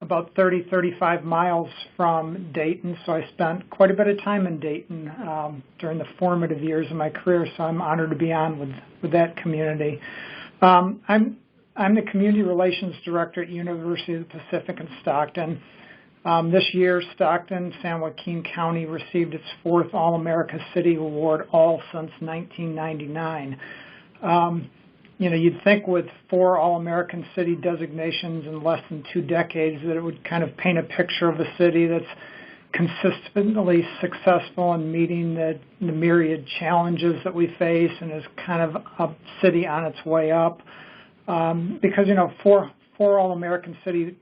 about 35 miles from Dayton, so I spent quite a bit of time in Dayton during the formative years of my career, so I'm honored to be on with that community. I'm the Community Relations Director at University of the Pacific in Stockton. This year, Stockton, San Joaquin County received its 4th All-America City Award, all since 1999. You'd think with 4 All-American City designations in less than 2 decades that it would kind of paint a picture of a city that's consistently successful in meeting the myriad challenges that we face and is kind of a city on its way up. Because, 4 All-American City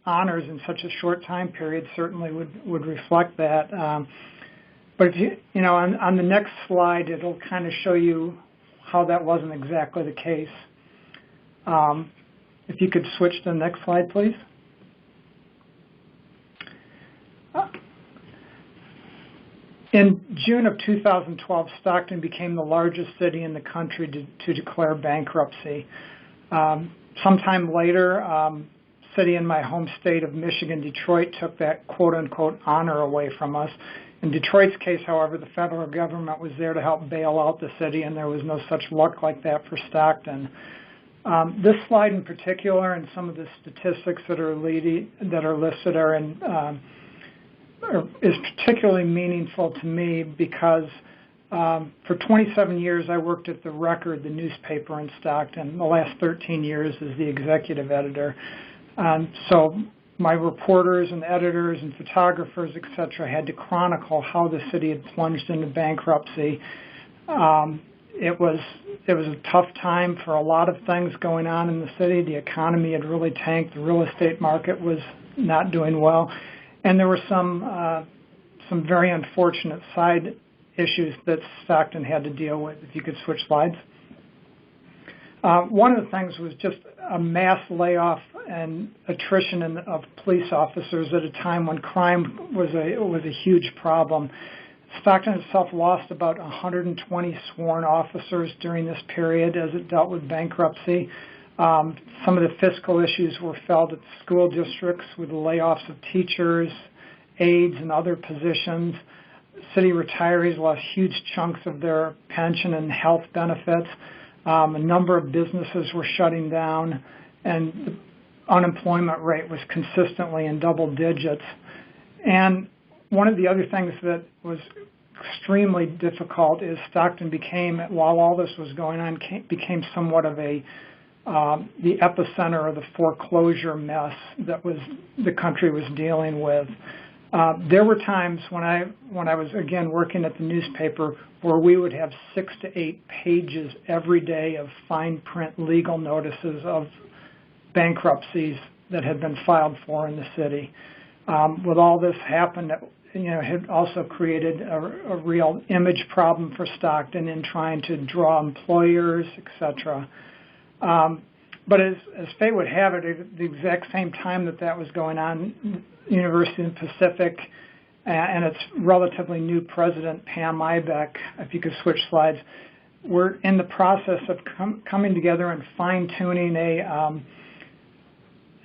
honors in such a short time period certainly would reflect that. But if on the next slide, it'll kind of show you how that wasn't exactly the case. If you could switch to the next slide, please. In June of 2012, Stockton became the largest city in the country to declare bankruptcy. Sometime later, city in my home state of Michigan, Detroit, took that quote-unquote honor away from us. In Detroit's case, however, the federal government was there to help bail out the city, and there was no such luck like that for Stockton. This slide in particular, and some of the statistics that are listed is particularly meaningful to me because for 27 years I worked at The Record, the newspaper in Stockton. The last 13 years as the executive editor. So my reporters and editors and photographers, et cetera, had to chronicle how the city had plunged into bankruptcy. It was a tough time for a lot of things going on in the city. The economy had really tanked. The real estate market was not doing well. And there were some very unfortunate side issues that Stockton had to deal with. If you could switch slides. One of the things was just a mass layoff and attrition of police officers at a time when crime was a huge problem. Stockton itself lost about 120 sworn officers during this period as it dealt with bankruptcy. Some of the fiscal issues were felt at school districts with the layoffs of teachers, aides, and other positions. City retirees lost huge chunks of their pension and health benefits. A number of businesses were shutting down, and the unemployment rate was consistently in double digits. And one of the other things that was extremely difficult is Stockton became, while all this was going on, became somewhat of the epicenter of the foreclosure mess that the country was dealing with. There were times when I was, again, working at the newspaper where we would have 6 to 8 pages every day of fine print legal notices of bankruptcies that had been filed for in the city. With all this happened, it had also created a real image problem for Stockton in trying to draw employers, etc. But as fate would have it, at the exact same time that was going on, University of the Pacific and its relatively new president, Pam Ibeck, if you could switch slides, we're in the process of coming together and fine-tuning an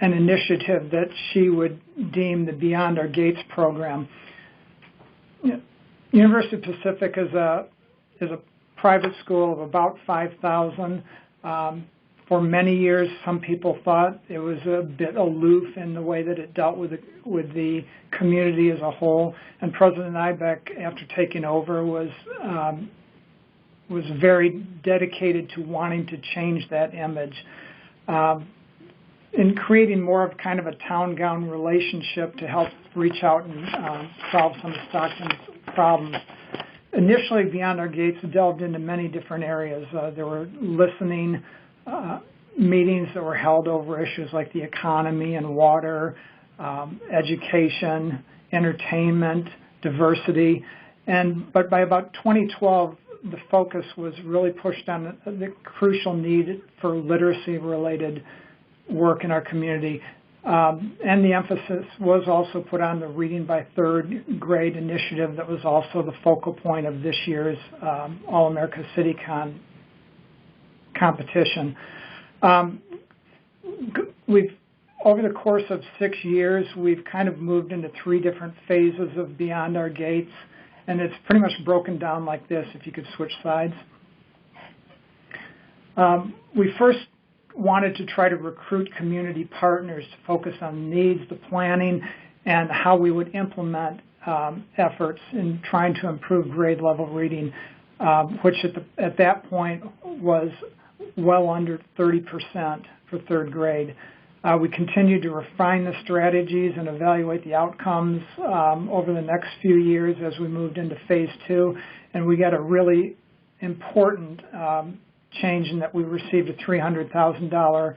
initiative that she would deem the Beyond Our Gates program. University of the Pacific is a private school of about 5,000. For many years, some people thought it was a bit aloof in the way that it dealt with the community as a whole. And President Ibeck, after taking over, was very dedicated to wanting to change that image. In creating more of kind of a town-gown relationship to help reach out and solve some of Stockton's problems. Initially, Beyond Our Gates delved into many different areas. There were listening meetings that were held over issues like the economy and water, education, entertainment, diversity. But by about 2012, the focus was really pushed on the crucial need for literacy-related work in our community. And the emphasis was also put on the Reading by Third Grade initiative that was also the focal point of this year's All-America City competition. We've over the course of 6 years, we've kind of moved into 3 different phases of Beyond Our Gates, and it's pretty much broken down like this, if you could switch slides. We first wanted to try to recruit community partners to focus on needs, the planning, and how we would implement efforts in trying to improve grade level reading, which at that point was well under 30% for 3rd grade. We continued to refine the strategies and evaluate the outcomes over the next few years as we moved into phase 2, and we got a really important change in that we received a $300,000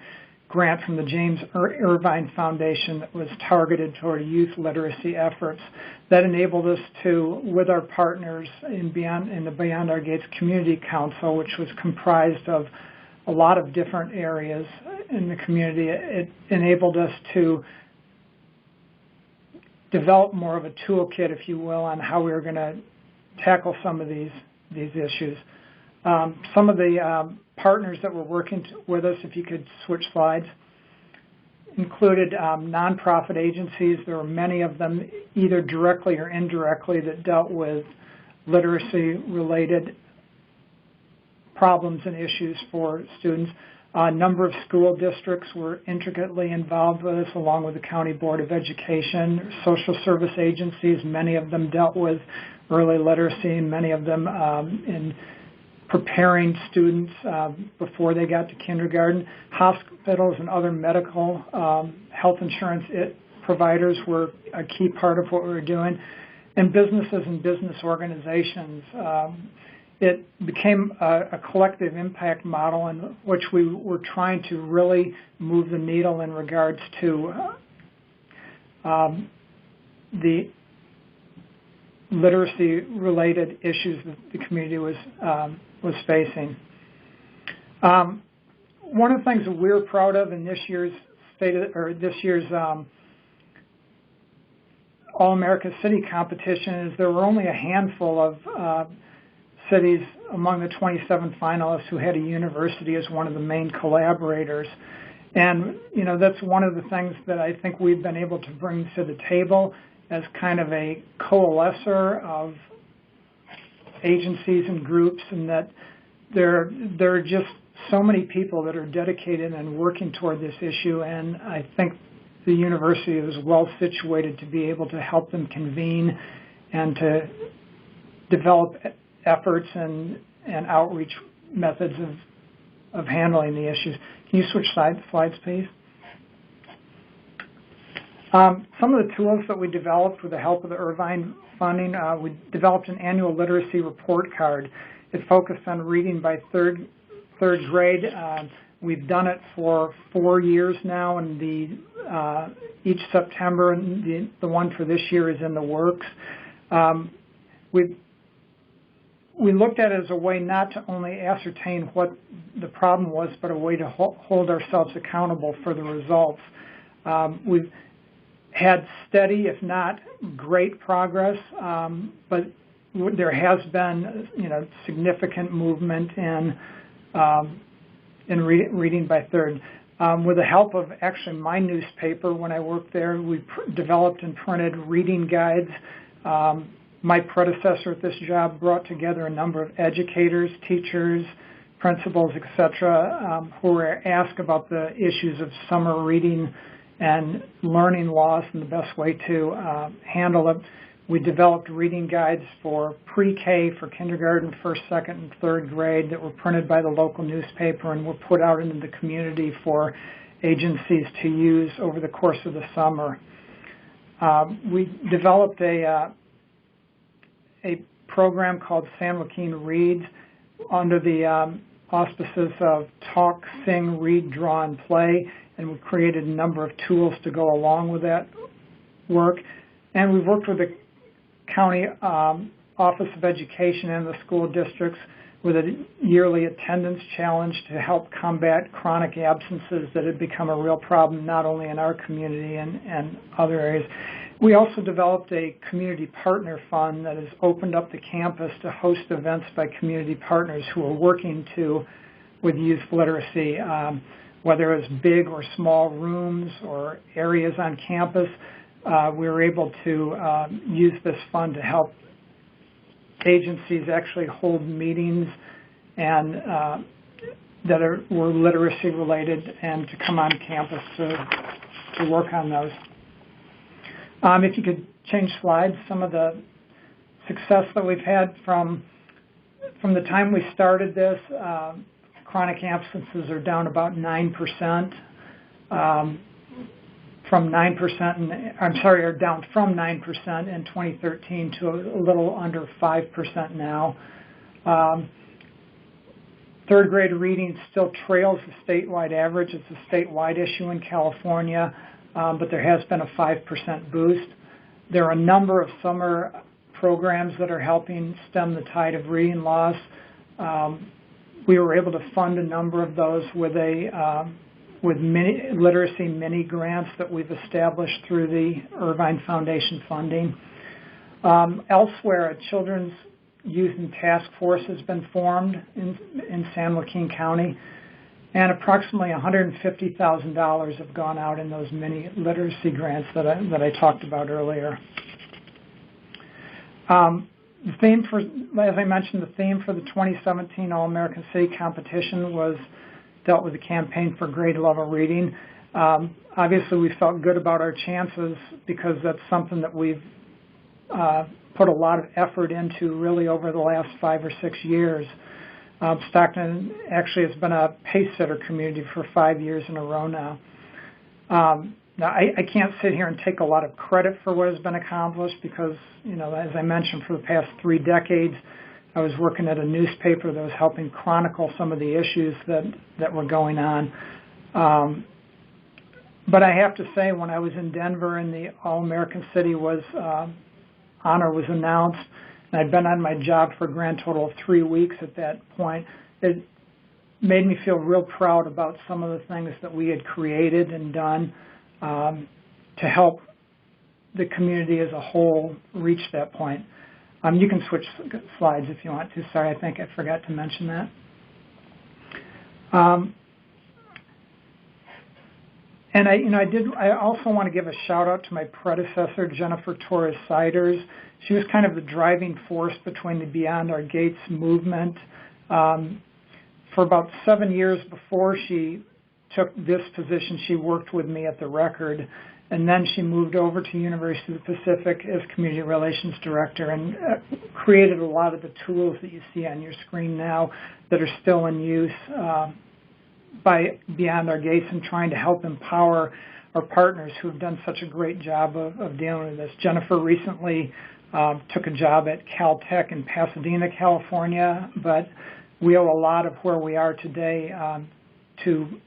grant from the James Irvine Foundation that was targeted toward youth literacy efforts. That enabled us to, with our partners in the Beyond Our Gates Community Council, which was comprised of a lot of different areas in the community, it enabled us to develop more of a toolkit, if you will, on how we were going to tackle some of these issues. Some of the partners that were working with us, if you could switch slides, included nonprofit agencies. There were many of them, either directly or indirectly, that dealt with literacy-related problems and issues for students. A number of school districts were intricately involved with us, along with the County Board of Education. Social service agencies, many of them dealt with early literacy, many of them in preparing students before they got to kindergarten. Hospitals and other medical health insurance providers were a key part of what we were doing. And businesses and business organizations. It became a collective impact model in which we were trying to really move the needle in regards to the literacy-related issues that the community was facing. One of the things that we're proud of in this year's All-America City competition is there were only a handful of cities among the 27 finalists who had a university as one of the main collaborators. And, you know, that's one of the things that I think we've been able to bring to the table as kind of a coalescer of agencies and groups, and that there are just so many people that are dedicated and working toward this issue, and I think the university is well situated to be able to help them convene and to develop efforts and outreach methods of handling the issues. Can you switch slides, please? Some of the tools that we developed with the help of the Irvine funding, we developed an annual literacy report card. It focused on reading by third grade. We've done it for 4 years now, and each September, and the one for this year is in the works. We looked at it as a way not to only ascertain what the problem was, but a way to hold ourselves accountable for the results. We've had steady, if not great progress, but there has been, you know, significant movement in reading by third. With the help of actually my newspaper, when I worked there, we developed and printed reading guides. My predecessor at this job brought together a number of educators, teachers, principals, etc., who were asked about the issues of summer reading and learning loss and the best way to handle it. We developed reading guides for pre-K, for kindergarten, first, second, and third grade that were printed by the local newspaper and were put out into the community for agencies to use over the course of the summer. We developed a program called San Joaquin Reads under the auspices of Talk, Sing, Read, Draw, and Play, and we created a number of tools to go along with that work. And we've worked with the County Office of Education and the school districts with a yearly attendance challenge to help combat chronic absences that had become a real problem not only in our community and other areas. We also developed a community partner fund that has opened up the campus to host events by community partners who are working with youth literacy. whether it's big or small rooms or areas on campus. We were able to use this fund to help agencies actually hold meetings and that were literacy related and to come on campus to work on those. If you could change slides, some of the success that we've had from the time we started this, chronic absences are down about 9%. Are down from 9% in 2013 to a little under 5% now. Third grade reading still trails the statewide average. It's a statewide issue in California, but there has been a 5% boost. There are a number of summer programs that are helping stem the tide of reading loss. We were able to fund a number of those with literacy mini grants that we've established through the Irvine Foundation funding. Elsewhere, a Children's Youth and Task Force has been formed in San Joaquin County, and approximately $150,000 have gone out in those mini literacy grants that I talked about earlier. The theme for, as I mentioned, the theme for the 2017 All-American City competition dealt with the campaign for grade level reading. Obviously, we felt good about our chances because that's something that we've put a lot of effort into really over the last 5 or 6 years. Stockton actually has been a pace setter community for 5 years in a row now. Now, I can't sit here and take a lot of credit for what has been accomplished because, as I mentioned, for the past 3 decades, I was working at a newspaper that was helping chronicle some of the issues that were going on. But I have to say, when I was in Denver and the All-American City honor was announced, and I'd been on my job for a grand total of 3 weeks at that point, it made me feel real proud about some of the things that we had created and done to help the community as a whole reach that point. You can switch slides if you want to. Sorry, I think I forgot to mention that. And I also want to give a shout out to my predecessor, Jennifer Torres. She was kind of the driving force between the Beyond Our Gates movement. For about 7 years before she took this position, she worked with me at the Record, and then she moved over to University of the Pacific as Community Relations Director and created a lot of the tools that you see on your screen now that are still in use by Beyond Our Gates and trying to help empower our partners who have done such a great job of dealing with this. Jennifer recently took a job at Caltech in Pasadena, California, but we owe a lot of where we are today to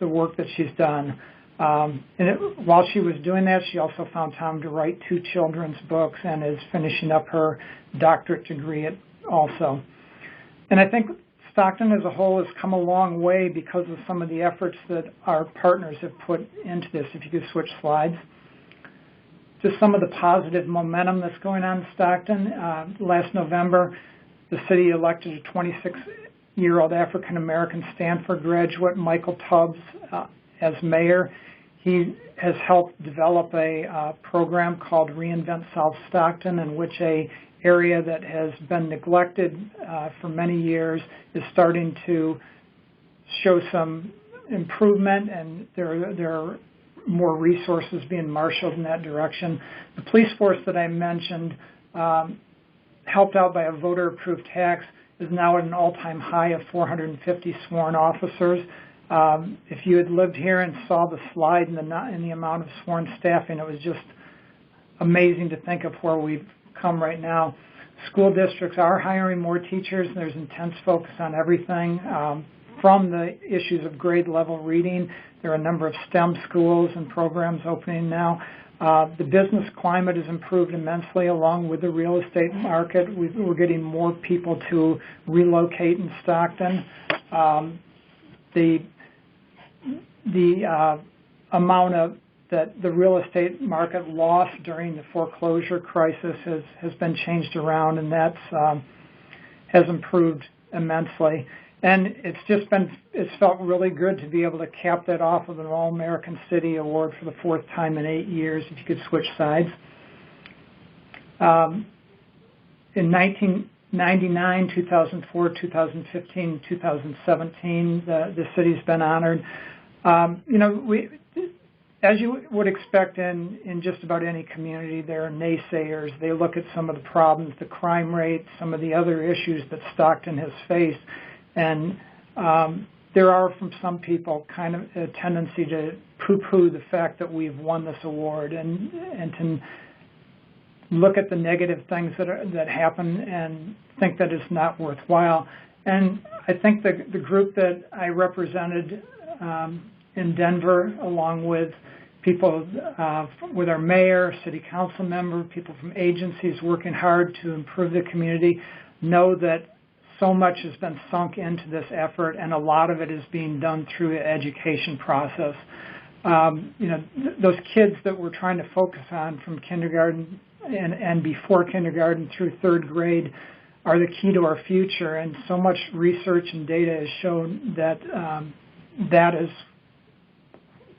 the work that she's done. While she was doing that, she also found time to write 2 children's books and is finishing up her doctorate degree also. And I think Stockton as a whole has come a long way because of some of the efforts that our partners have put into this. If you could switch slides. Just some of the positive momentum that's going on in Stockton. Last November, the city elected a 26-year-old African-American Stanford graduate, Michael Tubbs, as mayor. He has helped develop a program called Reinvent South Stockton, in which a area that has been neglected for many years is starting to show some improvement, and there are more resources being marshaled in that direction. The police force that I mentioned, helped out by a voter-approved tax, is now at an all-time high of 450 sworn officers. If you had lived here and saw the slide in the amount of sworn staffing, it was just amazing to think of where we've come right now. School districts are hiring more teachers, and there's intense focus on everything from the issues of grade level reading. There are a number of STEM schools and programs opening now. The business climate has improved immensely along with the real estate market. We're getting more people to relocate in Stockton. The amount of that the real estate market lost during the foreclosure crisis has been changed around, and that's has improved immensely. And it's felt really good to be able to cap that off with an All-American City Award for the 4th time in 8 years, if you could switch sides. In 1999, 2004, 2015, 2017, the city's been honored. As you would expect in just about any community, there are naysayers. They look at some of the problems, the crime rate, some of the other issues that Stockton has faced. And there are, from some people, kind of a tendency to poo-poo the fact that we've won this award and to look at the negative things that happen and think that it's not worthwhile. And I think the group that I represented in Denver, along with people with our mayor, city council member, people from agencies working hard to improve the community, know that so much has been sunk into this effort, and a lot of it is being done through the education process. Those kids that we're trying to focus on from kindergarten and before kindergarten through 3rd grade are the key to our future, and so much research and data has shown that that is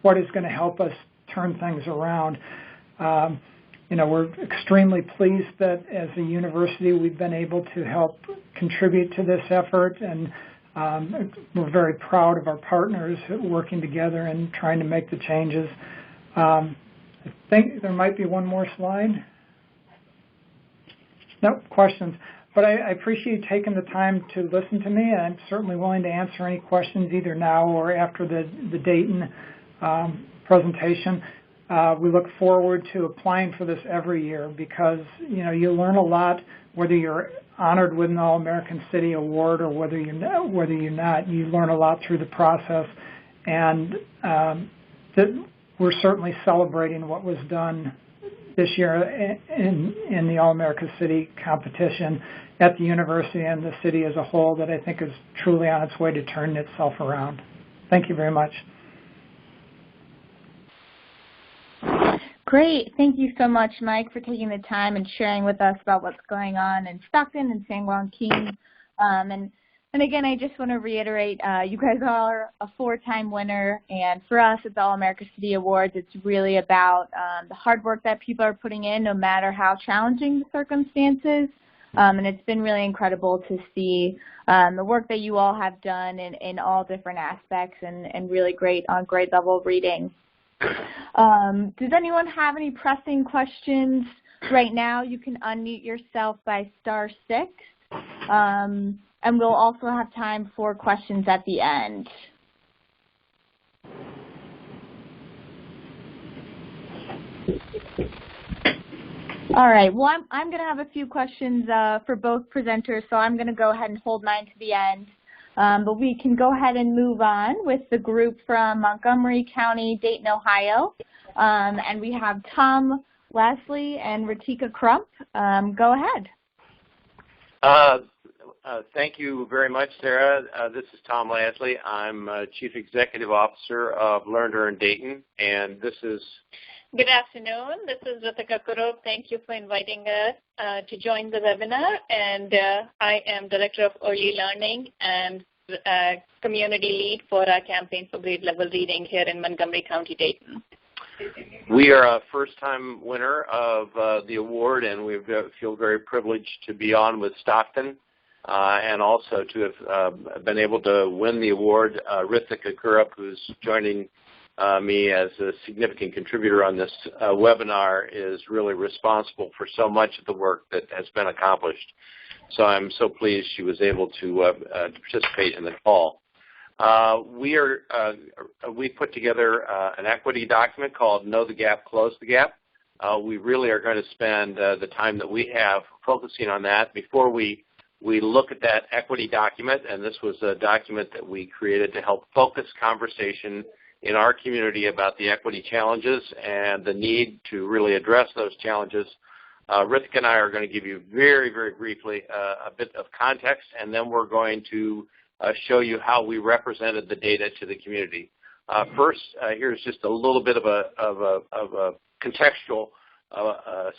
what is going to help us turn things around. We're extremely pleased that as a university we've been able to help contribute to this effort, and we're very proud of our partners working together and trying to make the changes. I think there might be one more slide. No questions. But I appreciate you taking the time to listen to me, and I'm certainly willing to answer any questions either now or after the Dayton presentation. We look forward to applying for this every year because, you learn a lot whether you're honored with an All-American City Award or whether you're not. You learn a lot through the process, and we're certainly celebrating what was done this year in the All-America City competition at the university and the city as a whole that I think is truly on its way to turning itself around. Thank you very much. Great. Thank you so much, Mike, for taking the time and sharing with us about what's going on in Stockton and San Joaquin. And again, I just want to reiterate, you guys are a 4-time winner, and for us at the All-America City Awards, it's really about the hard work that people are putting in, no matter how challenging the circumstances. And it's been really incredible to see the work that you all have done in all different aspects and really great on grade level reading. Does anyone have any pressing questions right now? You can unmute yourself by *6. And we'll also have time for questions at the end. All right, well, I'm going to have a few questions for both presenters, so I'm going to go ahead and hold mine to the end. But we can go ahead and move on with the group from Montgomery County, Dayton, Ohio. And we have Tom Lasley and Ritika Crump. Go ahead. Thank you very much, Sarah. This is Tom Lasley. I'm Chief Executive Officer of Learner in Dayton, and this is... Good afternoon. This is Ritika Crump. Thank you for inviting us to join the webinar, and I am Director of Early Learning and Community Lead for our campaign for grade level reading here in Montgomery County, Dayton. We are a first-time winner of the award, and we feel very privileged to be on with Stockton. And also to have been able to win the award. Ritika Crump, who's joining me as a significant contributor on this webinar, is really responsible for so much of the work that has been accomplished. So I'm so pleased she was able to participate in the call. We put together an equity document called Know the Gap, Close the Gap. We really are going to spend the time that we have focusing on that before we look at that equity document, and this was a document that we created to help focus conversation in our community about the equity challenges and the need to really address those challenges. Ritika and I are going to give you very, very briefly a bit of context, and then we're going to show you how we represented the data to the community. First, here's just a little bit of a contextual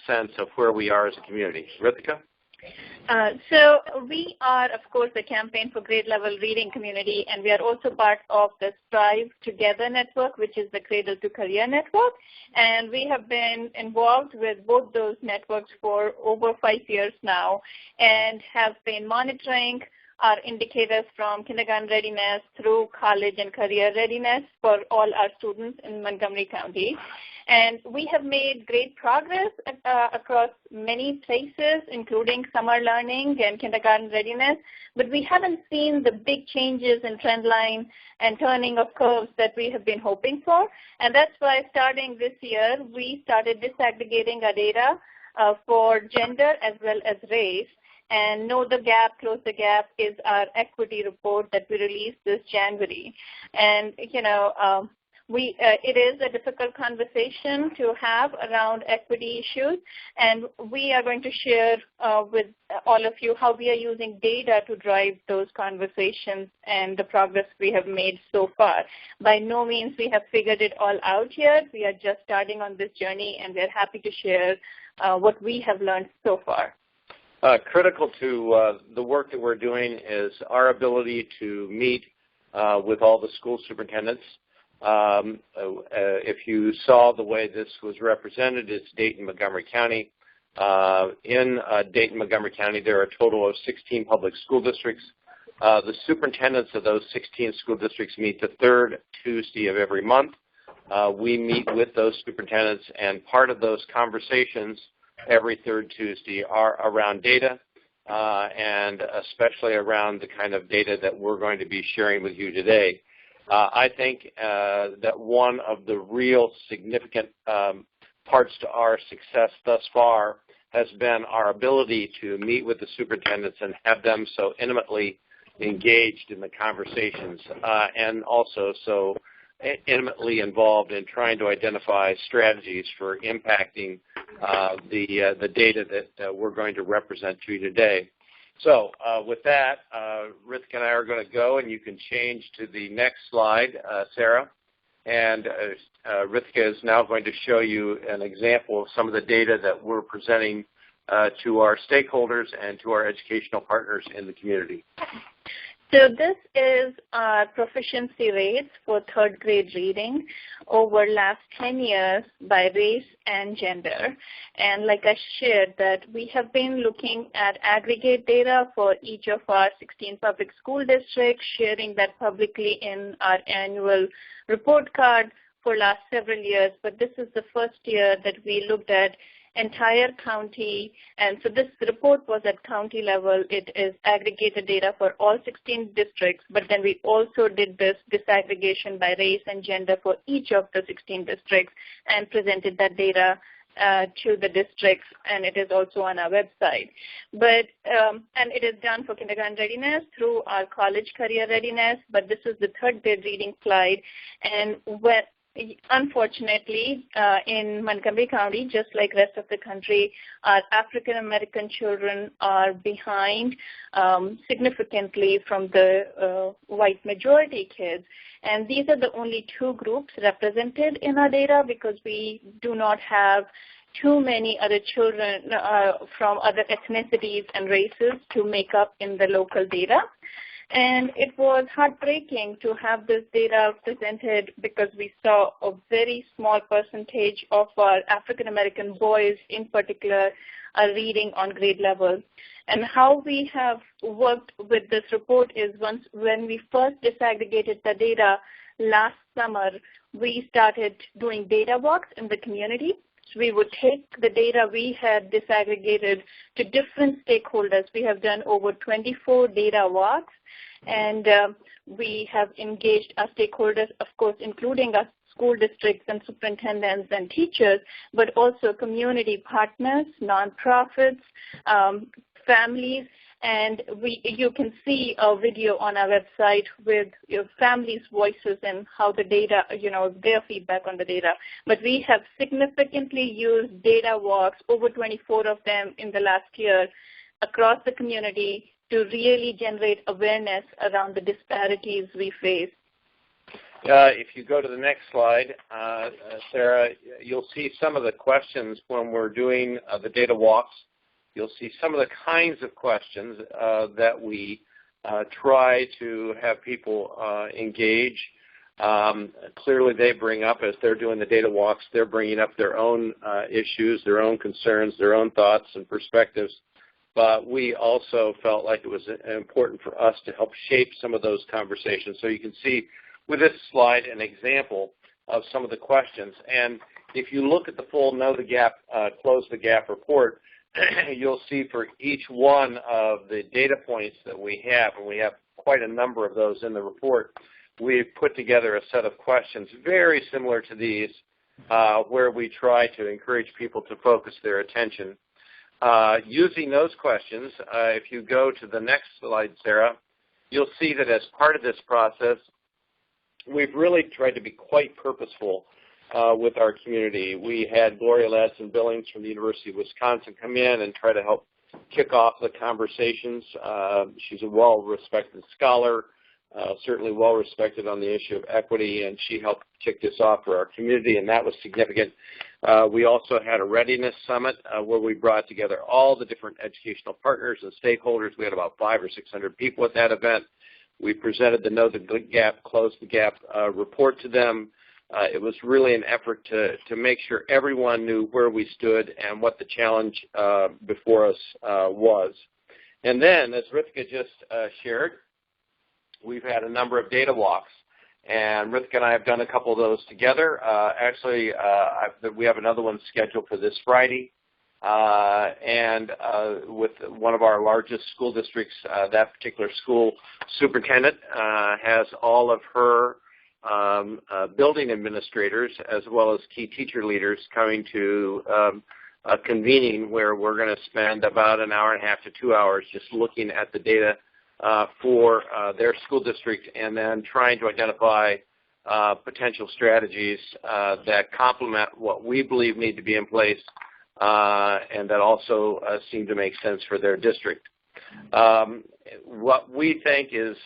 sense of where we are as a community. Ritika? So we are, of course, the Campaign for Grade Level Reading Community, and we are also part of the Strive Together network, which is the Cradle to Career network. And we have been involved with both those networks for over 5 years now and have been monitoring our indicators from kindergarten readiness through college and career readiness for all our students in Montgomery County. And we have made great progress across many places, including summer learning and kindergarten readiness, but we haven't seen the big changes in trend line and turning of curves that we have been hoping for. And that's why starting this year, we started disaggregating our data for gender as well as race. And Know the Gap, Close the Gap is our equity report that we released this January. And, it is a difficult conversation to have around equity issues, and we are going to share with all of you how we are using data to drive those conversations and the progress we have made so far. By no means we have figured it all out yet. We are just starting on this journey, and we're happy to share what we have learned so far. Critical to the work that we're doing is our ability to meet with all the school superintendents. If you saw the way this was represented, it's Dayton-Montgomery County. In Dayton-Montgomery County, there are a total of 16 public school districts. The superintendents of those 16 school districts meet the third Tuesday of every month. We meet with those superintendents, and part of those conversations every third Tuesday are around data, and especially around the kind of data that we're going to be sharing with you today. I think that one of the real significant parts to our success thus far has been our ability to meet with the superintendents and have them so intimately engaged in the conversations and also so intimately involved in trying to identify strategies for impacting the data that we're going to represent to you today. So with that, Rithika and I are going to go, and you can change to the next slide, Sarah. And Rithika is now going to show you an example of some of the data that we're presenting to our stakeholders and to our educational partners in the community. So this is our proficiency rates for third grade reading over last 10 years by race and gender. And like I shared, that we have been looking at aggregate data for each of our 16 public school districts, sharing that publicly in our annual report card for last several years. But this is the first year that we looked at entire county, and so this report was at county level. It is aggregated data for all 16 districts, but then we also did this disaggregation by race and gender for each of the 16 districts and presented that data to the districts, and it is also on our website. But and it is done for kindergarten readiness through our college career readiness, but this is the third grade reading slide. And unfortunately, in Montgomery County, just like rest of the country, our African American children are behind significantly from the white majority kids. And these are the only two groups represented in our data because we do not have too many other children from other ethnicities and races to make up in the local data. And it was heartbreaking to have this data presented because we saw a very small percentage of our African American boys in particular are reading on grade level. And how we have worked with this report is when we first disaggregated the data last summer, we started doing data walks in the community. So we would take the data we had disaggregated to different stakeholders. We have done over 24 data walks, and we have engaged our stakeholders, of course, including our school districts and superintendents and teachers, but also community partners, nonprofits, families. And you can see a video on our website with your families' voices and how the data, their feedback on the data. But we have significantly used data walks, over 24 of them in the last year, across the community to really generate awareness around the disparities we face. If you go to the next slide, Sarah, you'll see some of the questions when we're doing the data walks. you'll see some of the kinds of questions that we try to have people engage. Clearly they bring up, as they're doing the data walks, they're bringing up their own issues, their own concerns, their own thoughts and perspectives. But we also felt like it was important for us to help shape some of those conversations. So you can see with this slide an example of some of the questions. And if you look at the full Know the Gap, Close the Gap report, you'll see for each one of the data points that we have, and we have quite a number of those in the report, we've put together a set of questions very similar to these where we try to encourage people to focus their attention. Using those questions, if you go to the next slide, Sarah, you'll see that as part of this process, we've really tried to be quite purposeful with our community. We had Gloria Ladson-Billings from the University of Wisconsin come in and try to help kick off the conversations. She's a well-respected scholar, certainly well-respected on the issue of equity, and she helped kick this off for our community, and that was significant. We also had a readiness summit where we brought together all the different educational partners and stakeholders. We had about 500 or 600 people at that event. We presented the Know the Gap, Close the Gap report to them. It was really an effort to make sure everyone knew where we stood and what the challenge before us was. And then, as Rithika just shared, we've had a number of data walks. And Rithika and I have done a couple of those together. Actually, we have another one scheduled for this Friday. And with one of our largest school districts, that particular school superintendent has all of her building administrators as well as key teacher leaders coming to a convening where we're going to spend about an hour and a half to 2 hours just looking at the data for their school district and then trying to identify potential strategies that complement what we believe need to be in place and that also seem to make sense for their district. What we think is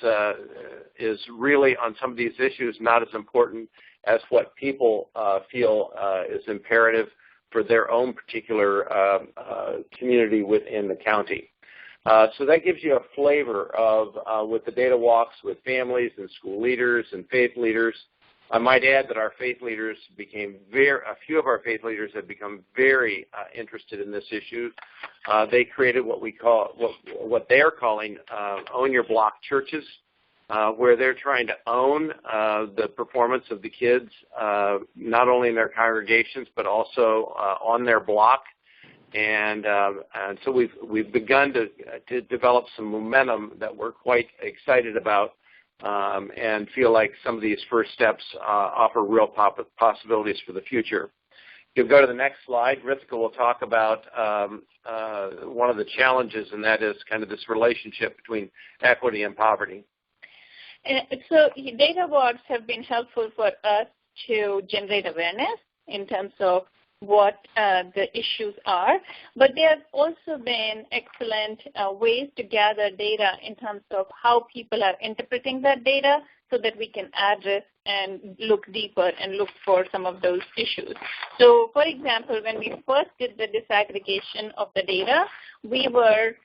really on some of these issues not as important as what people feel is imperative for their own particular community within the county. So that gives you a flavor of with the data walks with families and school leaders and faith leaders. I might add that our faith leaders a few of our faith leaders have become very interested in this issue. They created what they are calling Own Your Block churches, where they're trying to own the performance of the kids, not only in their congregations but also on their block. And so we've begun to develop some momentum that we're quite excited about. And feel like some of these first steps offer real possibilities for the future. If you'll go to the next slide, Rithika will talk about one of the challenges, and that is kind of this relationship between equity and poverty. So data walks have been helpful for us to generate awareness in terms of what the issues are, but they have also been excellent ways to gather data in terms of how people are interpreting that data so that we can address and look deeper and look for some of those issues. So, for example, when we first did the disaggregation of the data, we were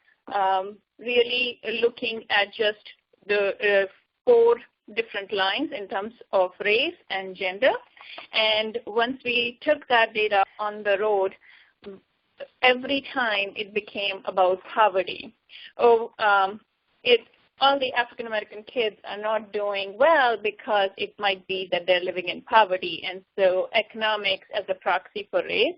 really looking at just the 4 different lines in terms of race and gender. And once we took that data on the road, every time it became about poverty. All the African American kids are not doing well because it might be that they're living in poverty, and so economics as a proxy for race.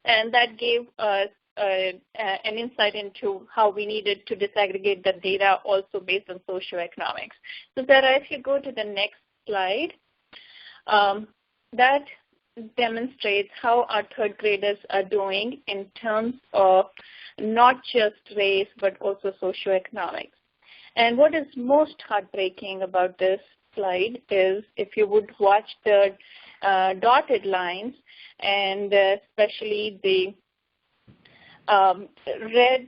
And that gave us an insight into how we needed to disaggregate the data also based on socioeconomics. So Sarah, if you go to the next slide, that demonstrates how our third graders are doing in terms of not just race but also socioeconomics. And what is most heartbreaking about this slide is if you would watch the dotted lines, and especially the red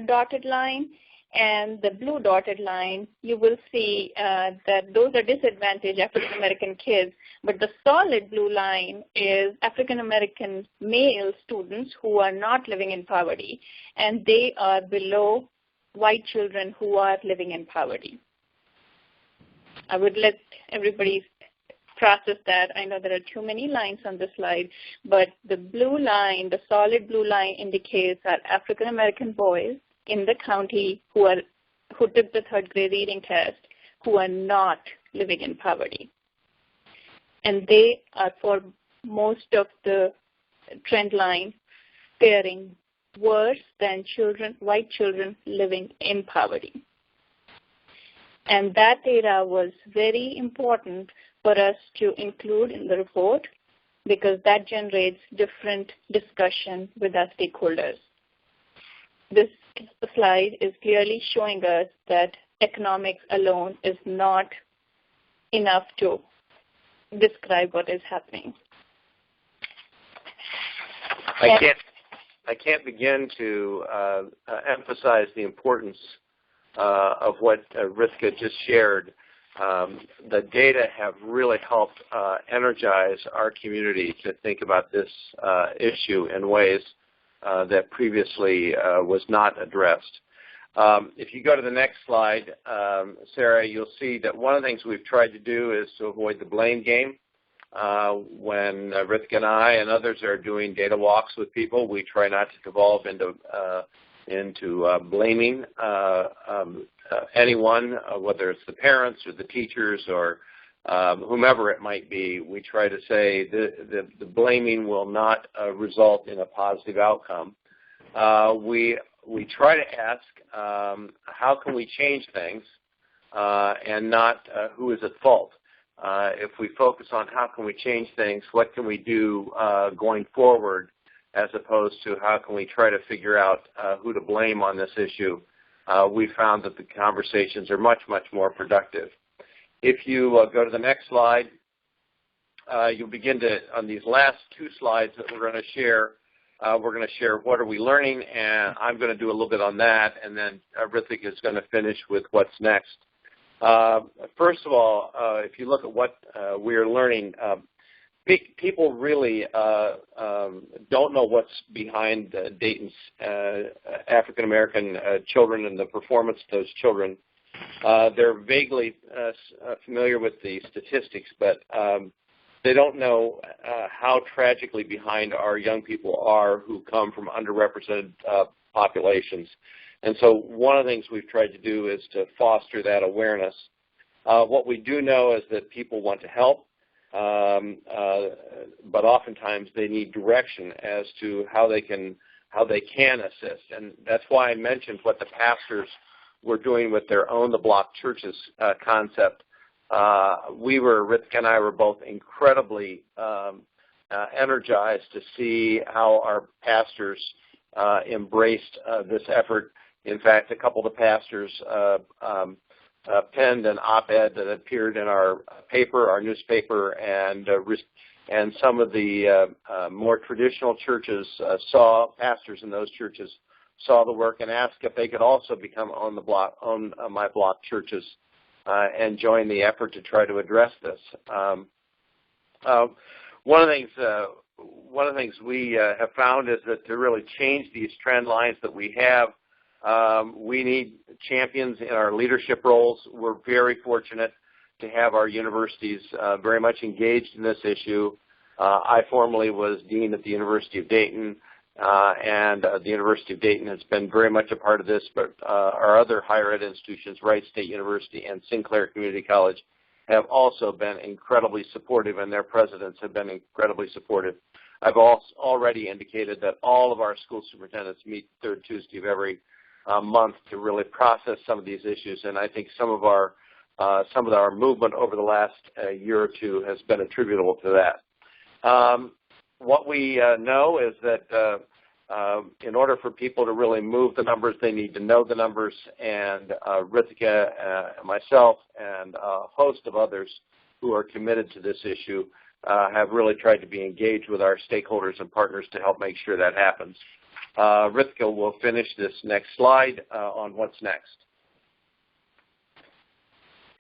dotted line and the blue dotted line, you will see that those are disadvantaged African American kids, but the solid blue line is African American male students who are not living in poverty, and they are below white children who are living in poverty. I would let everybody process that. I know there are too many lines on the slide, but the blue line, the solid blue line, indicates that African American boys in the county who took the third grade reading test who are not living in poverty. And they are, for most of the trend line, faring worse than white children living in poverty. And that data was very important for us to include in the report because that generates different discussion with our stakeholders. This slide is clearly showing us that economics alone is not enough to describe what is happening. I can't begin to emphasize the importance of what Ritika just shared. The data have really helped energize our community to think about this issue in ways that previously was not addressed. If you go to the next slide, Sarah, you'll see that one of the things we've tried to do is to avoid the blame game. When Ritika and I and others are doing data walks with people, we try not to devolve into blaming anyone, whether it's the parents or the teachers or whomever it might be. We try to say the blaming will not result in a positive outcome. We try to ask how can we change things and not who is at fault. If we focus on how can we change things, what can we do going forward, as opposed to how can we try to figure out who to blame on this issue, we found that the conversations are much, much more productive. If you go to the next slide, you'll begin to, on these last two slides that we're going to share what are we learning, and I'm going to do a little bit on that, and then Ritika is going to finish with what's next. First of all, if you look at what we're learning, people really don't know what's behind Dayton's African American children and the performance of those children. They're vaguely familiar with the statistics, but they don't know how tragically behind our young people are who come from underrepresented populations. And so one of the things we've tried to do is to foster that awareness. What we do know is that people want to help, but oftentimes they need direction as to how they can assist. And that's why I mentioned what the pastors were doing with their Own the Block churches concept. Ritika and I were both incredibly energized to see how our pastors embraced this effort. In fact, a couple of the pastors penned an op-ed that appeared in our paper, our newspaper, and some of the more traditional churches pastors in those churches saw the work and asked if they could also become Own My Block churches and join the effort to try to address this. One of the things we have found is that to really change these trend lines that we have, we need champions in our leadership roles. We're very fortunate to have our universities very much engaged in this issue. I formerly was dean at the University of Dayton, and the University of Dayton has been very much a part of this, but our other higher ed institutions, Wright State University and Sinclair Community College, have also been incredibly supportive, and their presidents have been incredibly supportive. I've already indicated that all of our school superintendents meet the third Tuesday of every month to really process some of these issues, and I think some of our movement over the last year or two has been attributable to that. What we know is that in order for people to really move the numbers, they need to know the numbers, and Ritika, myself, and a host of others who are committed to this issue have really tried to be engaged with our stakeholders and partners to help make sure that happens. Ritika will finish this next slide on what's next.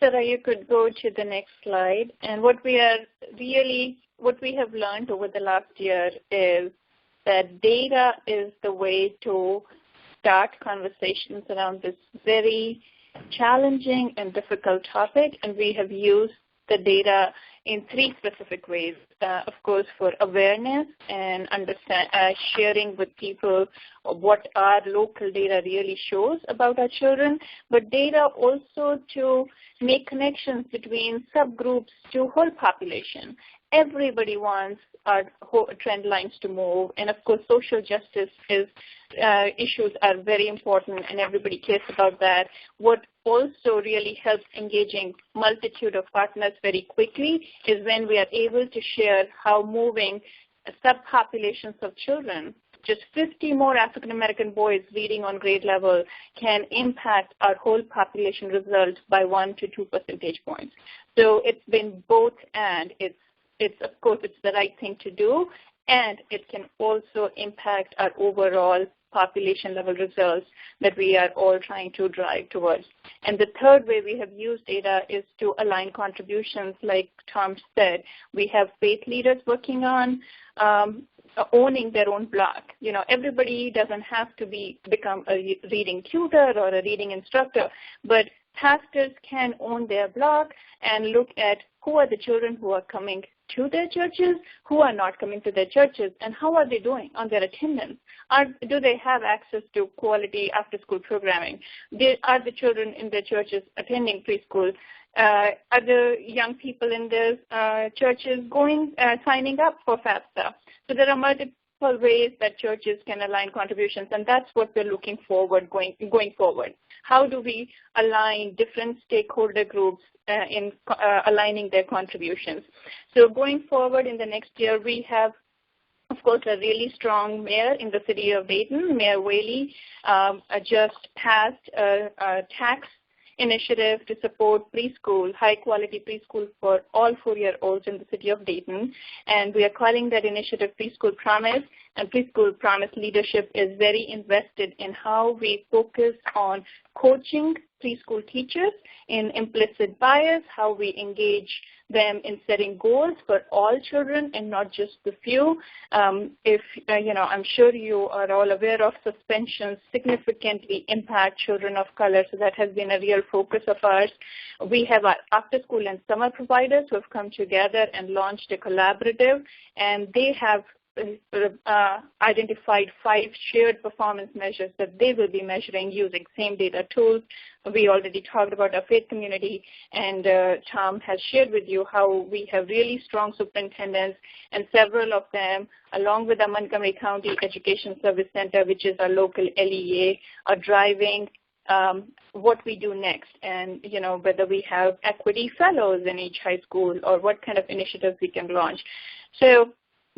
Sarah, you could go to the next slide. And what we have learned over the last year is that data is the way to start conversations around this very challenging and difficult topic, and we have used the data in three specific ways. Of course, for awareness and sharing with people what our local data really shows about our children, but data also to make connections between subgroups to whole population. Everybody wants our trend lines to move, and of course social justice issues are very important and everybody cares about that. What also really helps engaging multitude of partners very quickly is when we are able to share how moving subpopulations of children, just 50 more African American boys reading on grade level, can impact our whole population result by 1 to 2 percentage points. So it's been both, and it's of course it's the right thing to do, and it can also impact our overall population level results that we are all trying to drive towards. And the third way we have used data is to align contributions. Like Tom said, we have faith leaders working on owning their own block. You know, everybody doesn't have to become a reading tutor or a reading instructor, but pastors can own their block and look at who are the children who are coming to their churches, who are not coming to their churches, and how are they doing on their attendance. Do they have access to quality after-school programming? Are the children in their churches attending preschool? Are the young people in their churches signing up for FAFSA? So there are multiple ways that churches can align contributions, and that's what we're looking forward going forward. How do we align different stakeholder groups in aligning their contributions? So going forward in the next year, we have, of course, a really strong mayor in the city of Dayton. Mayor Whaley just passed a tax initiative to support preschool, high-quality preschool for all 4-year-olds in the city of Dayton. And we are calling that initiative Preschool Promise. And Preschool Promise leadership is very invested in how we focus on coaching preschool teachers in implicit bias, how we engage them in setting goals for all children and not just the few. I'm sure you are all aware of suspensions significantly impact children of color, so that has been a real focus of ours. We have our after-school and summer providers who have come together and launched a collaborative, and they have identified 5 shared performance measures that they will be measuring using same data tools. We already talked about our faith community, and Tom has shared with you how we have really strong superintendents, and several of them, along with the Montgomery County Education Service Center, which is our local LEA, are driving what we do next, and whether we have equity fellows in each high school or what kind of initiatives we can launch. So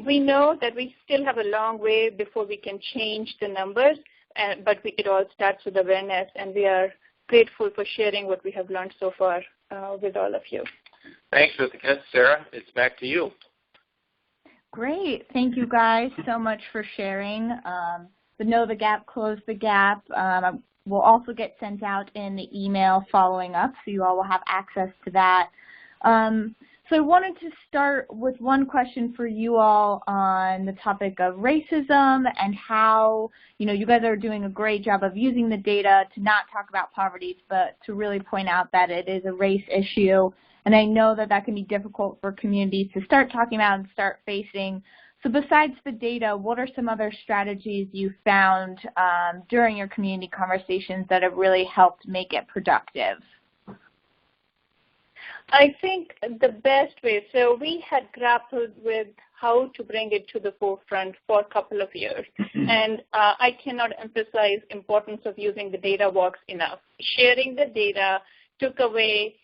we know that we still have a long way before we can change the numbers, but it all starts with awareness, and we are grateful for sharing what we have learned so far with all of you. Thanks, Ritika. Sarah, it's back to you. Great. Thank you guys so much for sharing. The Know the Gap, Close the Gap will also get sent out in the email following up, so you all will have access to that. So I wanted to start with one question for you all on the topic of racism and how, you guys are doing a great job of using the data to not talk about poverty, but to really point out that it is a race issue. And I know that can be difficult for communities to start talking about and start facing. So besides the data, what are some other strategies you found during your community conversations that have really helped make it productive? I think the best way, so we had grappled with how to bring it to the forefront for a couple of years. And I cannot emphasize importance of using the data walks enough. Sharing the data took away,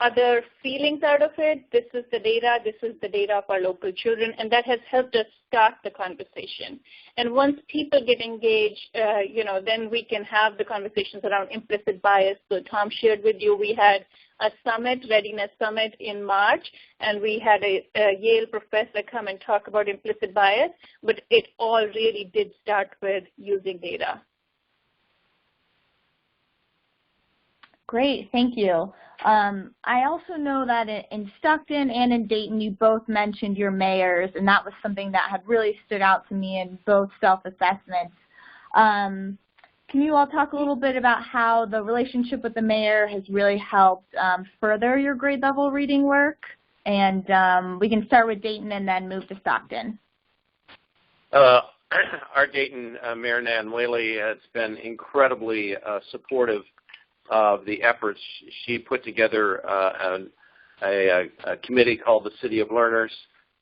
other feelings out of it. This is the data of our local children, and that has helped us start the conversation. And once people get engaged, then we can have the conversations around implicit bias. So Tom shared with you, we had a summit, readiness summit in March, and we had a Yale professor come and talk about implicit bias, but it all really did start with using data. Great, thank you. I also know that in Stockton and in Dayton, you both mentioned your mayors, and that was something that had really stood out to me in both self-assessments. Can you all talk a little bit about how the relationship with the mayor has really helped further your grade level reading work? And we can start with Dayton and then move to Stockton. Our Dayton Mayor Nan Whaley has been incredibly supportive of the efforts. She put together a committee called the City of Learners.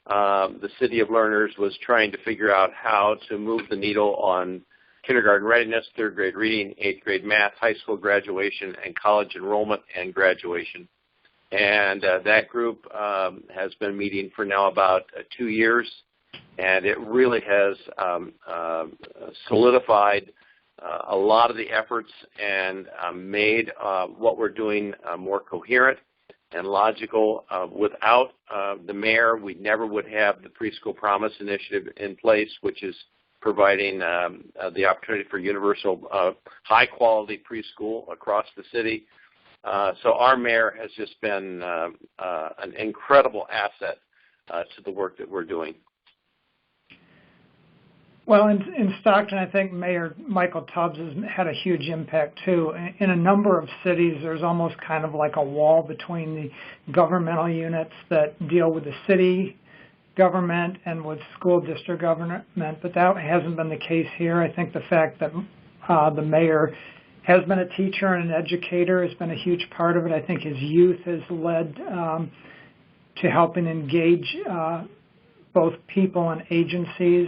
The City of Learners was trying to figure out how to move the needle on kindergarten readiness, third grade reading, eighth grade math, high school graduation, and college enrollment and graduation. And that group has been meeting for now about 2 years, and it really has solidified a lot of the efforts and made what we're doing more coherent and logical. Without the mayor, we never would have the Preschool Promise Initiative in place, which is providing the opportunity for universal high-quality preschool across the city. So our mayor has just been an incredible asset to the work that we're doing. Well, in Stockton, I think Mayor Michael Tubbs has had a huge impact, too. In a number of cities, there's almost kind of like a wall between the governmental units that deal with the city government and with school district government, but that hasn't been the case here. I think the fact that the mayor has been a teacher and an educator has been a huge part of it. I think his youth has led to helping engage both people and agencies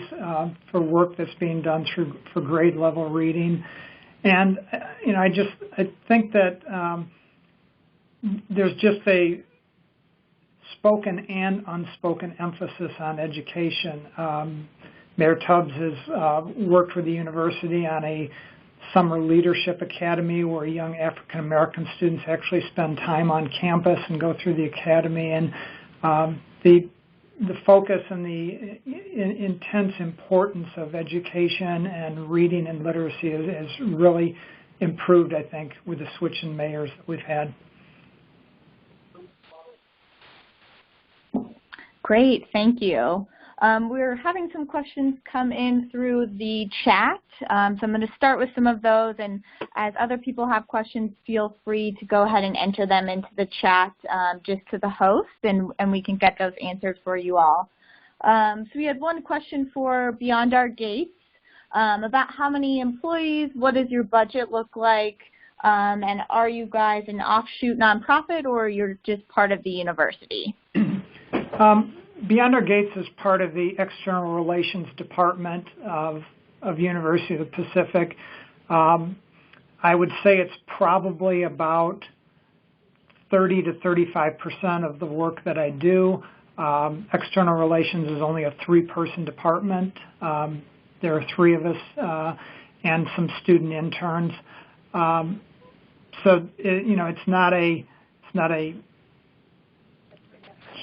for work that's being done for grade level reading. And, I think that there's just a spoken and unspoken emphasis on education. Mayor Tubbs has worked with the university on a summer leadership academy where young African American students actually spend time on campus and go through the academy. And the focus and the intense importance of education and reading and literacy has really improved, I think, with the switch in mayors that we've had. Great, thank you. We're having some questions come in through the chat, so I'm going to start with some of those, and as other people have questions, feel free to go ahead and enter them into the chat just to the host, and we can get those answered for you all. So we had one question for Beyond Our Gates about how many employees, what does your budget look like, and are you guys an offshoot nonprofit or you're just part of the university? Beyond Our Gates is part of the External Relations Department of University of the Pacific. I would say it's probably about 30 to 35% of the work that I do. External Relations is only a 3-person department. There are 3 of us and some student interns. So it's not a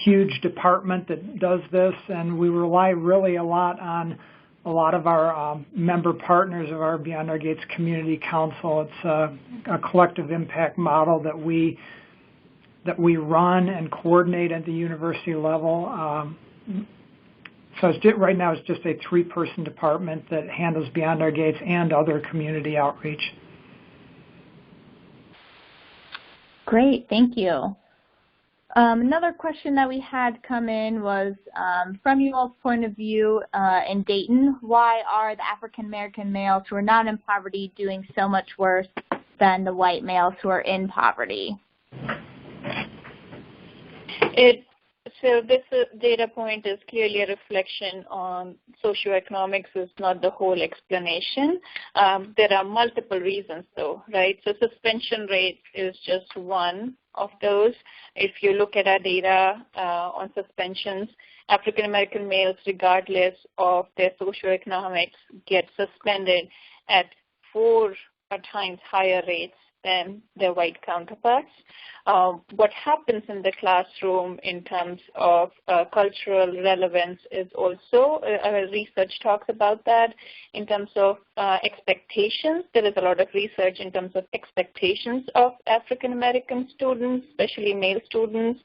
huge department that does this, and we rely really a lot on a lot of our member partners of our Beyond Our Gates Community Council. It's a collective impact model that we run and coordinate at the university level. So right now it's just a 3-person department that handles Beyond Our Gates and other community outreach. Great, thank you. Another question that we had come in was, from you all's point of view in Dayton, why are the African American males who are not in poverty doing so much worse than the white males who are in poverty? So this data point is clearly a reflection on socioeconomics is not the whole explanation. There are multiple reasons though, right? So suspension rate is just one of those. If you look at our data on suspensions, African American males, regardless of their socioeconomics, get suspended at 4 times higher rates than their white counterparts. What happens in the classroom in terms of cultural relevance is also, research talks about that. In terms of expectations, there is a lot of research in terms of expectations of African American students, especially male students.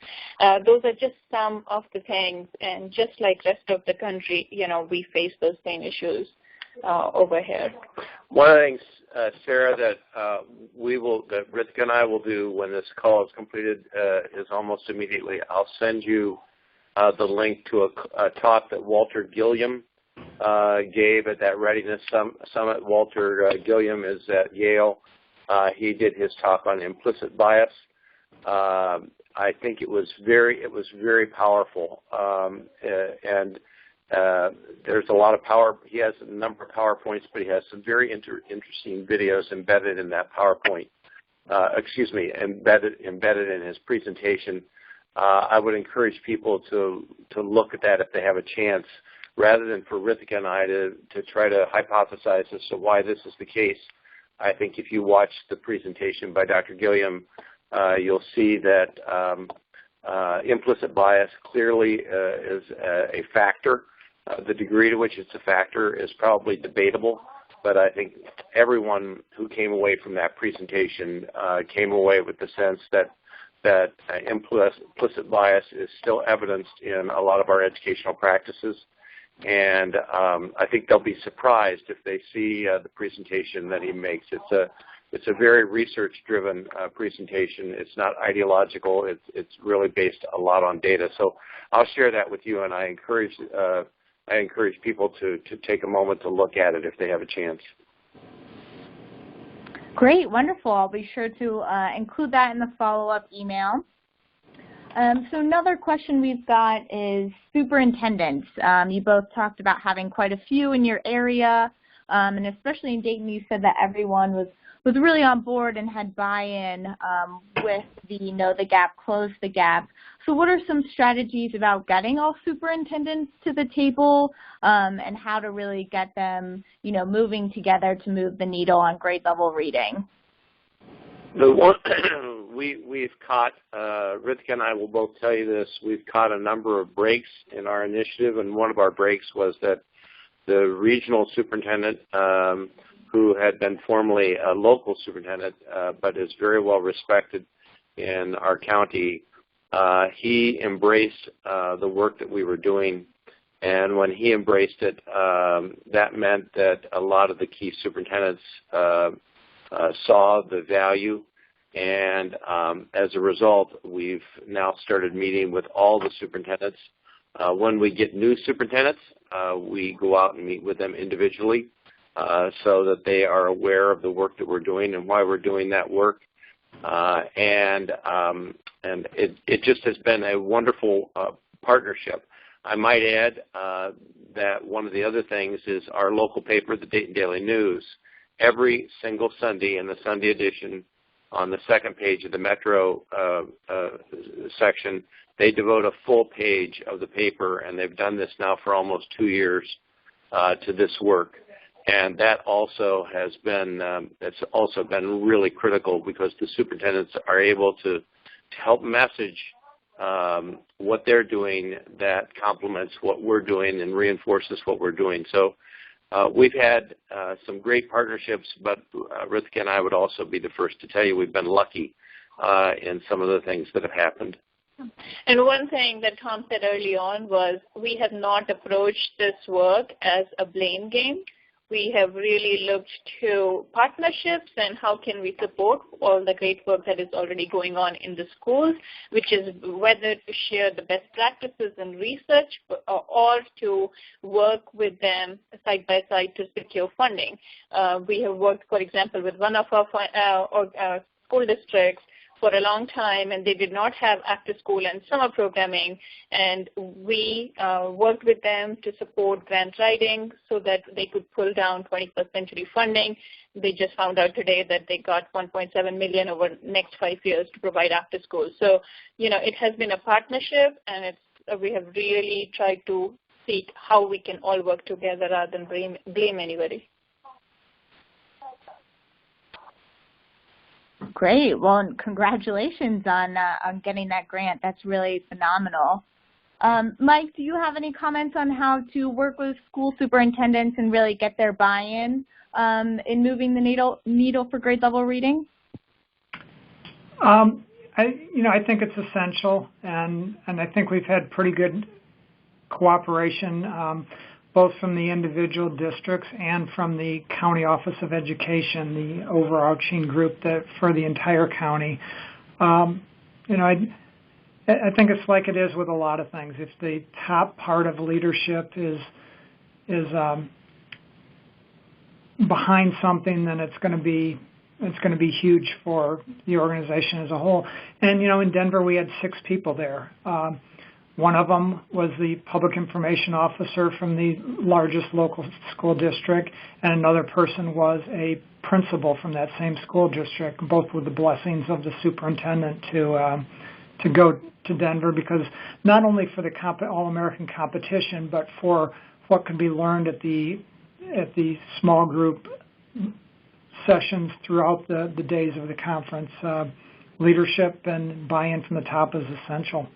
Those are just some of the things, and just like rest of the country, we face those same issues over here. One of the things, Sarah, that that Ritika and I will do when this call is completed is almost immediately, I'll send you the link to a talk that Walter Gilliam gave at that Readiness Summit. Walter Gilliam is at Yale. He did his talk on implicit bias. I think it was very powerful, and there's a lot of power. He has a number of PowerPoints, but he has some very interesting videos embedded in that PowerPoint. Embedded in his presentation. I would encourage people to look at that if they have a chance, rather than for Ritika and I to try to hypothesize as to why this is the case. I think if you watch the presentation by Dr. Gilliam, you'll see that implicit bias clearly is a factor. The degree to which it's a factor is probably debatable, but I think everyone who came away from that presentation came away with the sense that implicit bias is still evidenced in a lot of our educational practices. And I think they'll be surprised if they see the presentation that he makes. It's a very research-driven presentation. It's not ideological. It's really based a lot on data. So I'll share that with you, and I encourage people to take a moment to look at it if they have a chance. Great, wonderful. I'll be sure to include that in the follow-up email. So another question we've got is superintendents. You both talked about having quite a few in your area, and especially in Dayton, you said that everyone was really on board and had buy-in with the Know the Gap, Close the Gap. So what are some strategies about getting all superintendents to the table and how to really get them, moving together to move the needle on grade level reading? We've caught, Ritika and I will both tell you this, we've caught a number of breaks in our initiative, and one of our breaks was that the regional superintendent, who had been formerly a local superintendent but is very well respected in our county, he embraced the work that we were doing. And when he embraced it, that meant that a lot of the key superintendents saw the value. And as a result, we've now started meeting with all the superintendents. When we get new superintendents, we go out and meet with them individually so that they are aware of the work that we're doing and why we're doing that work. And it just has been a wonderful partnership. I might add that one of the other things is our local paper, the Dayton Daily News. Every single Sunday in the Sunday edition, on the second page of the Metro section, they devote a full page of the paper, and they've done this now for almost 2 years to this work. And that also has been it's also been really critical because the superintendents are able to help message what they're doing that complements what we're doing and reinforces what we're doing. So we've had some great partnerships, but Ritika and I would also be the first to tell you we've been lucky in some of the things that have happened. And one thing that Tom said early on was we have not approached this work as a blame game. We have really looked to partnerships and how can we support all the great work that is already going on in the schools, which is whether to share the best practices and research or to work with them side by side to secure funding. We have worked, for example, with one of our school districts for a long time, and they did not have after school and summer programming, and we worked with them to support grant writing so that they could pull down 21st century funding. They just found out today that they got $1.7 million over the next 5 years to provide after school. So, it has been a partnership, and we have really tried to seek how we can all work together rather than blame anybody. Great. Well, and congratulations on getting that grant. That's really phenomenal. Mike, do you have any comments on how to work with school superintendents and really get their buy-in in moving the needle for grade level reading? I think it's essential, and I think we've had pretty good cooperation, both from the individual districts and from the County Office of Education, the overarching group that for the entire county. I think it's like it is with a lot of things. If the top part of leadership is behind something, then it's going to be huge for the organization as a whole. And in Denver we had 6 people there. One of them was the public information officer from the largest local school district, and another person was a principal from that same school district, both with the blessings of the superintendent to go to Denver, because not only for the All-American competition, but for what could be learned at the small group sessions throughout the days of the conference. Leadership and buy-in from the top is essential.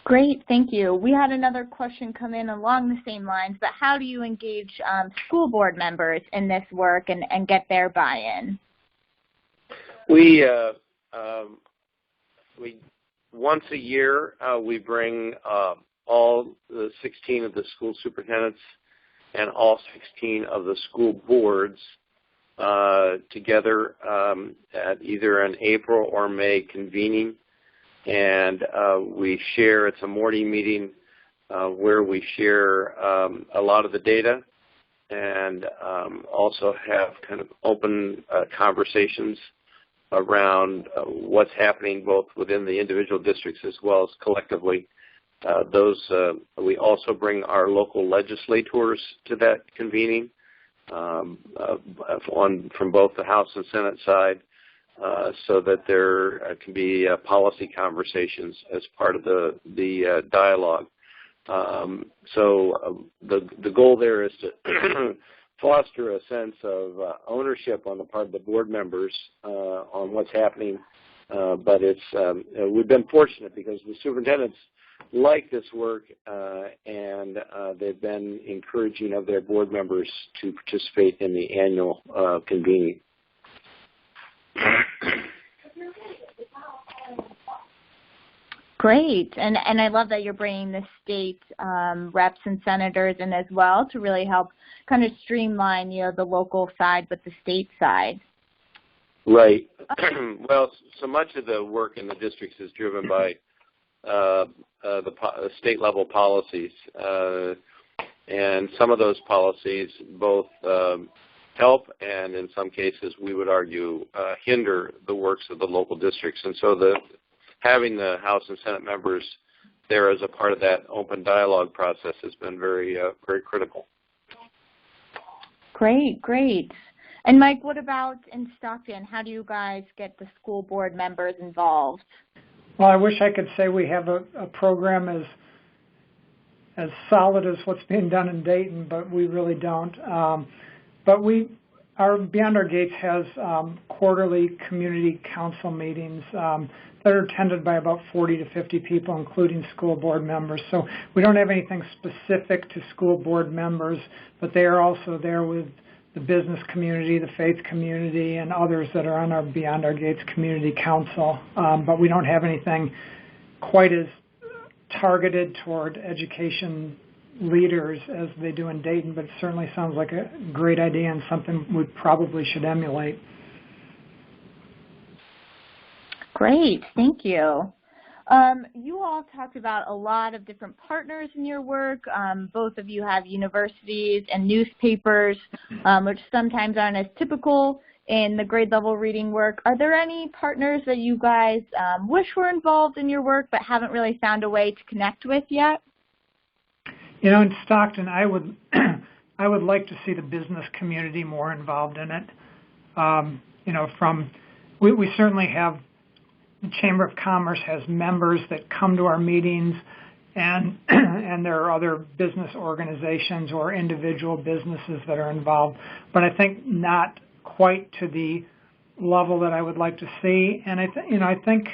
Great, thank you. We had another question come in along the same lines, but how do you engage school board members in this work and get their buy-in? We once a year we bring all the 16 of the school superintendents and all 16 of the school boards together at either an April or May convening, and we share. It's a morning meeting where we share a lot of the data and also have kind of open conversations around what's happening both within the individual districts as well as collectively. We also bring our local legislators to that convening from both the House and Senate side, so that there can be policy conversations as part of the dialogue. So the goal there is to foster a sense of ownership on the part of the board members on what's happening. But we've been fortunate because the superintendents like this work, and they've been encouraging of their board members to participate in the annual convening. Great, and I love that you're bringing the state reps and senators in as well to really help kind of streamline, the local side with the state side. Right. Well, so much of the work in the districts is driven by the state level policies, and some of those policies both help and in some cases we would argue hinder the works of the local districts. And so having the House and Senate members there as a part of that open dialogue process has been very critical. Great. And Mike, what about in Stockton? How do you guys get the school board members involved? Well, I wish I could say we have a program as solid as what's being done in Dayton, but we really don't. But Beyond Our Gates has quarterly community council meetings that are attended by about 40 to 50 people, including school board members. So we don't have anything specific to school board members, but they are also there with the business community, the faith community, and others that are on our Beyond Our Gates Community Council. But we don't have anything quite as targeted toward education leaders as they do in Dayton, but it certainly sounds like a great idea and something we probably should emulate. Great, thank you. You all talked about a lot of different partners in your work. Both of you have universities and newspapers, which sometimes aren't as typical in the grade level reading work. Are there any partners that you guys wish were involved in your work but haven't really found a way to connect with yet? In Stockton, I would like to see the business community more involved in it. We certainly have. The Chamber of Commerce has members that come to our meetings, and there are other business organizations or individual businesses that are involved. But I think not quite to the level that I would like to see. And I think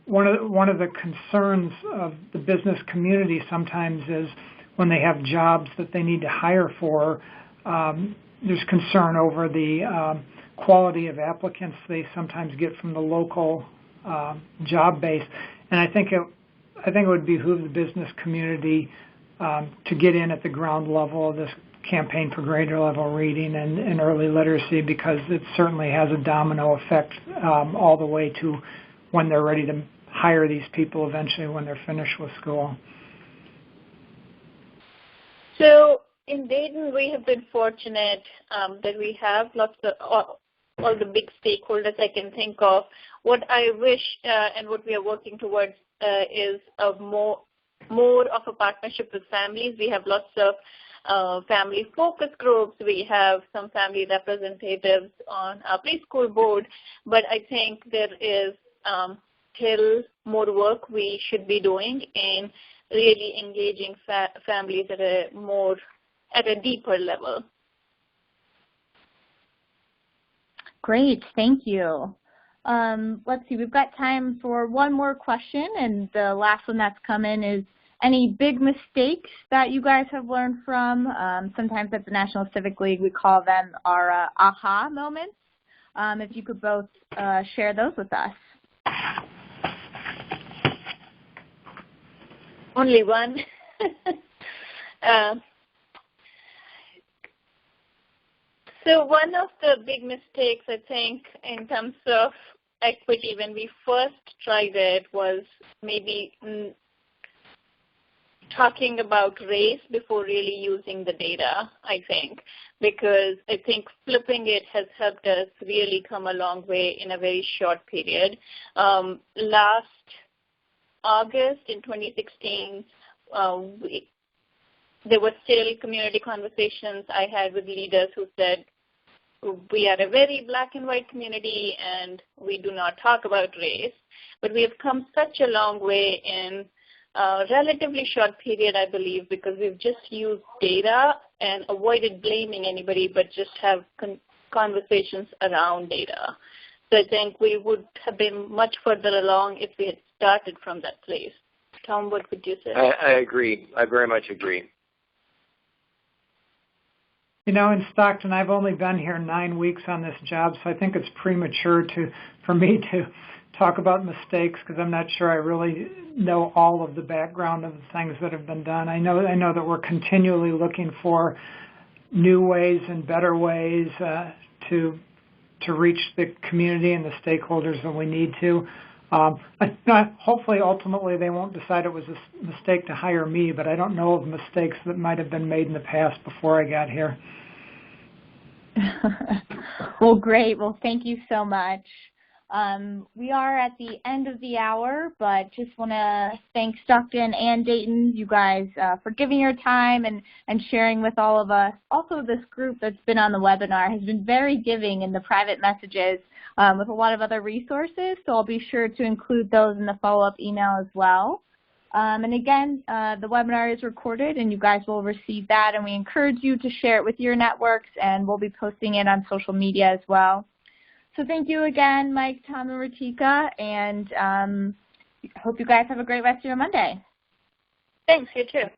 one of the concerns of the business community sometimes is when they have jobs that they need to hire for, there's concern over the quality of applicants they sometimes get from the local job base. And I think it would behoove the business community to get in at the ground level of this campaign for greater level reading and early literacy, because it certainly has a domino effect all the way to when they're ready to hire these people eventually when they're finished with school. So in Dayton, we have been fortunate that we have lots of all the big stakeholders I can think of. What I wish and what we are working towards is a more of a partnership with families. We have lots of family focus groups. We have some family representatives on our preschool board, but I think there is still more work we should be doing in really engaging families at a deeper level. Great, thank you. Let's see, we've got time for one more question, and the last one that's come in is any big mistakes that you guys have learned from. Sometimes at the National Civic League we call them our aha moments. If you could both share those with us. Only one. So one of the big mistakes, I think, in terms of equity when we first tried it was maybe talking about race before really using the data, I think, because I think flipping it has helped us really come a long way in a very short period. Last August in 2016, there were still community conversations I had with leaders who said, we are a very black and white community and we do not talk about race, but we have come such a long way in a relatively short period, I believe, because we've just used data and avoided blaming anybody, but just have conversations around data. So I think we would have been much further along if we had started from that place. Tom, what would you say? I agree. I very much agree. You know, in Stockton, I've only been here 9 weeks on this job, so I think it's premature for me to talk about mistakes because I'm not sure I really know all of the background of the things that have been done. I know that we're continually looking for new ways and better ways to reach the community and the stakeholders that we need to. Hopefully, ultimately, they won't decide it was a mistake to hire me, but I don't know of mistakes that might have been made in the past before I got here. Well, great. Well, thank you so much. We are at the end of the hour, but just want to thank Stockton and Dayton, you guys, for giving your time and sharing with all of us. Also, this group that's been on the webinar has been very giving in the private messages with a lot of other resources, so I'll be sure to include those in the follow-up email as well. And again, the webinar is recorded, and you guys will receive that, and we encourage you to share it with your networks, and we'll be posting it on social media as well. So thank you again, Mike, Tom, and Ritika, and hope you guys have a great rest of your Monday. Thanks, you too.